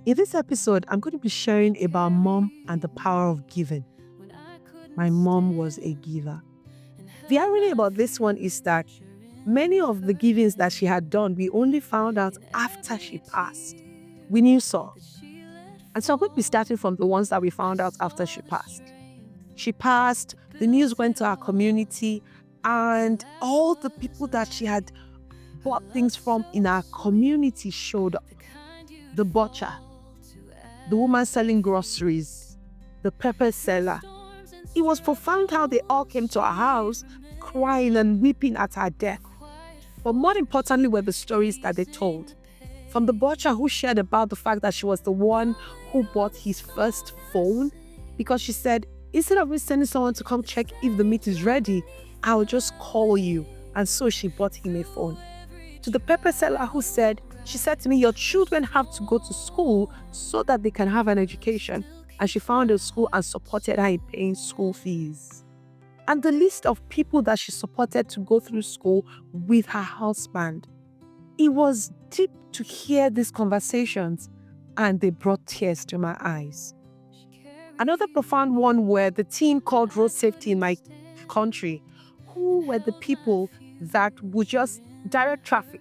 In this episode, I'm going to be sharing about mom and the power of giving. My mom was a giver. The irony about this one is that many of the givings that she had done, we only found out after she passed. We knew so. And so I'm going to be starting from the ones that we found out after she passed. She passed, the news went to our community, and all the people that she had bought things from in our community showed up. The butcher, the woman selling groceries, the pepper seller. It was profound how they all came to our house crying and weeping at her death. But more importantly were the stories that they told. From the butcher who shared about the fact that she was the one who bought his first phone, because she said, instead of me sending someone to come check if the meat is ready, I'll just call you. And so she bought him a phone. To the pepper seller who said, she said to me, your children have to go to school so that they can have an education. And she found a school and supported her in paying school fees. And the list of people that she supported to go through school with her husband. It was deep to hear these conversations, and they brought tears to my eyes. Another profound one were the team called Road Safety in my country, who were the people that would just direct traffic.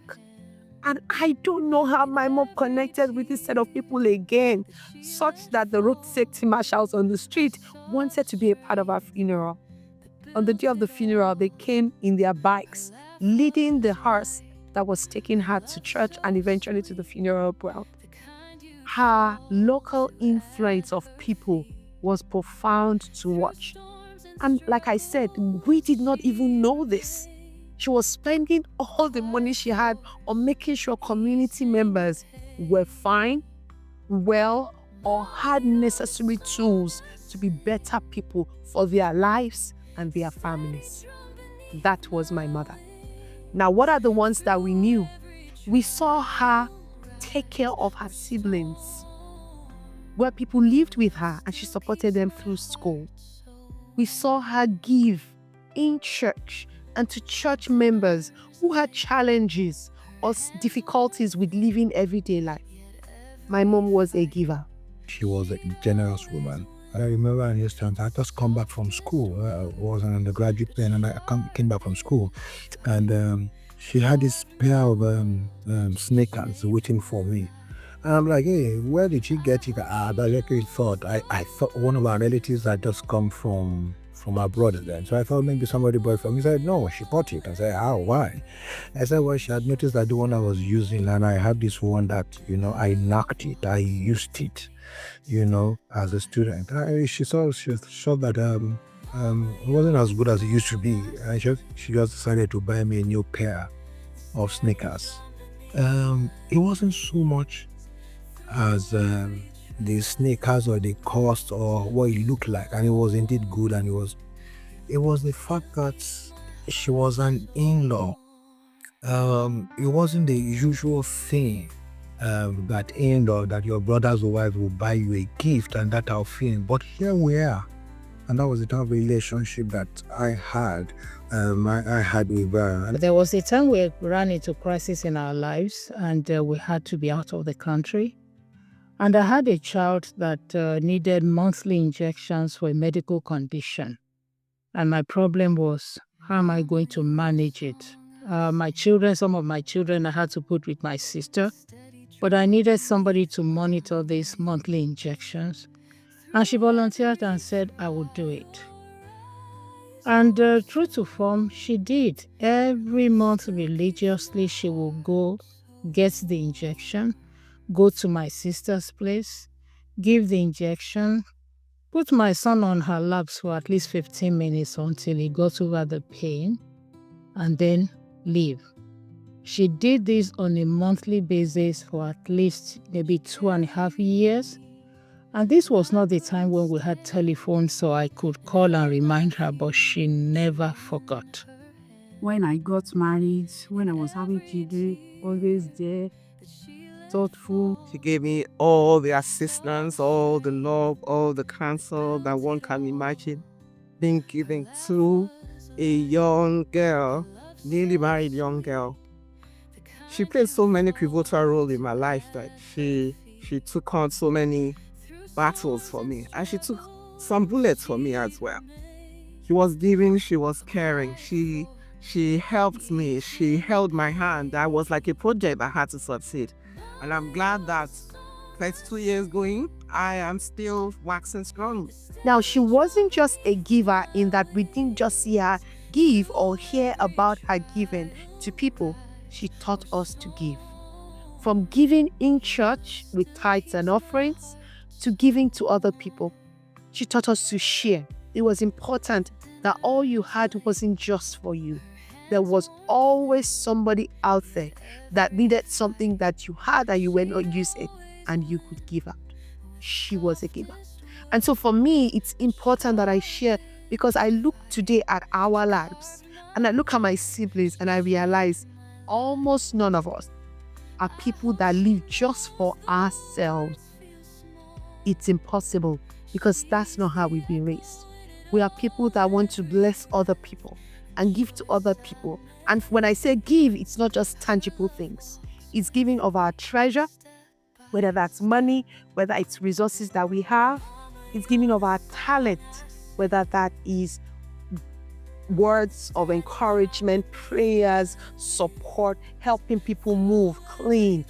And I don't know how my mom connected with this set of people again, such that the road safety marshals on the street wanted to be a part of our funeral. On the day of the funeral, they came in their bikes, leading the hearse that was taking her to church and eventually to the funeral ground. Her local influence of people was profound to watch. And like I said, we did not even know this. She was spending all the money she had on making sure community members were fine, well, or had necessary tools to be better people for their lives and their families. That was my mother. Now, what are the ones that we knew? We saw her take care of her siblings, where people lived with her and she supported them through school. We saw her give in church and to church members who had challenges or difficulties with living everyday life. My mom was a giver. She was a generous woman. I remember an instance, I just come back from school. I was an undergraduate then, and I came back from school. And she had this pair of sneakers waiting for me. And I'm like, hey, where did she get it? I directly thought, I thought one of our relatives had just come from abroad then. So I thought maybe somebody bought it from me. He said, no, she bought it. I said, how, why? I said, well, she had noticed that the one I was using, and I had this one that, I knocked it, I used it, as a student. She saw that it wasn't as good as it used to be. And she just decided to buy me a new pair of sneakers. It wasn't so much as the sneakers or the cost or what it looked like, and it was indeed good, and it was the fact that she was an in-law. It wasn't the usual thing that in-law, that your brother's wife will buy you a gift and that our feeling, but here we are. And that was the type of relationship that I had with her. There was a time we ran into crisis in our lives, and we had to be out of the country. And I had a child that needed monthly injections for a medical condition. And my problem was, how am I going to manage it? Some of my children I had to put with my sister, but I needed somebody to monitor these monthly injections. And she volunteered and said, I would do it. And true to form, she did. Every month religiously, she will go get the injection, go to my sister's place, give the injection, put my son on her laps for at least 15 minutes until he got over the pain, and then leave. She did this on a monthly basis for at least maybe 2.5 years. And this was not the time when we had telephones, so I could call and remind her, but she never forgot. When I got married, when I was having children, always there, thoughtful. She gave me all the assistance, all the love, all the counsel that one can imagine being given to a young girl, newly married young girl. She played so many pivotal roles in my life that she She took on so many battles for me, and she took some bullets for me as well. She was giving, she was caring, she helped me, she held my hand. That was like a project that had to succeed. And I'm glad that 32 years going, I am still waxing strong. Now, she wasn't just a giver in that we didn't just see her give or hear about her giving to people. She taught us to give. From giving in church with tithes and offerings to giving to other people. She taught us to share. It was important that all you had wasn't just for you. There was always somebody out there that needed something that you had and you were not using, and you could give out. She was a giver. And so for me, it's important that I share, because I look today at our lives and I look at my siblings and I realize almost none of us are people that live just for ourselves. It's impossible, because that's not how we've been raised. We are people that want to bless other people and give to other people. And when I say give, it's not just tangible things. It's giving of our treasure, whether that's money, whether it's resources that we have. It's giving of our talent, whether that is words of encouragement, prayers, support, helping people move, clean,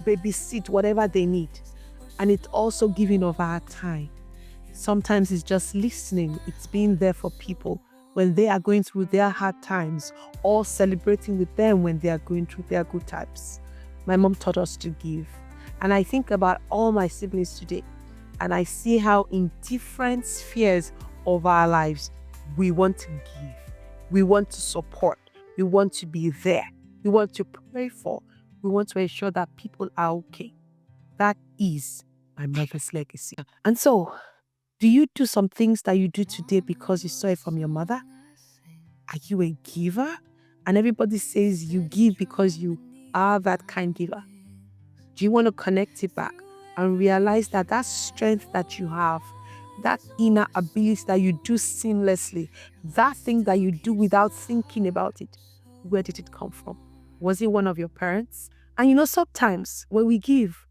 babysit, whatever they need. And it's also giving of our time. Sometimes it's just listening. It's being there for people when they are going through their hard times, or celebrating with them when they are going through their good times. My mom taught us to give. And I think about all my siblings today, and I see how in different spheres of our lives, we want to give. We want to support. We want to be there. We want to pray for. We want to ensure that people are okay. That is my mother's legacy. And so, do you do some things that you do today because you saw it from your mother? Are you a giver? And everybody says you give because you are that kind giver. Do you want to connect it back and realize that that strength that you have, that inner ability that you do seamlessly, that thing that you do without thinking about it, where did it come from? Was it one of your parents? And sometimes when we give,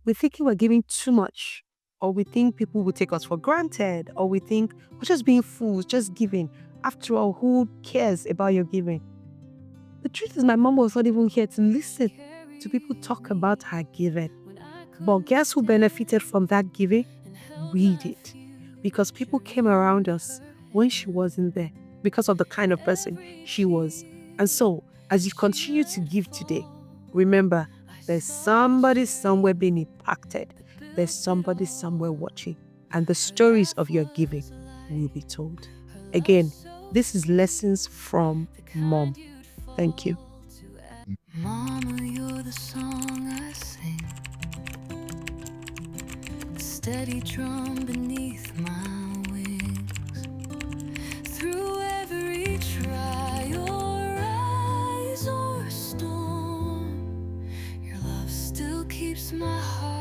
we're thinking we're giving too much, or we think people will take us for granted, or we think we're just being fools, just giving. After all, who cares about your giving? The truth is, my mom was not even here to listen to people talk about her giving. But guess who benefited from that giving? We did. Because people came around us when she wasn't there, because of the kind of person she was. And so, as you continue to give today, remember, there's somebody somewhere being impacted. There's somebody somewhere watching. And the stories of your giving will be told. Again, this is Lessons from Mom. Thank you. Mama, you're the song I sing, the steady drum beneath my wings. Through every trial, rise or storm, your love still keeps my heart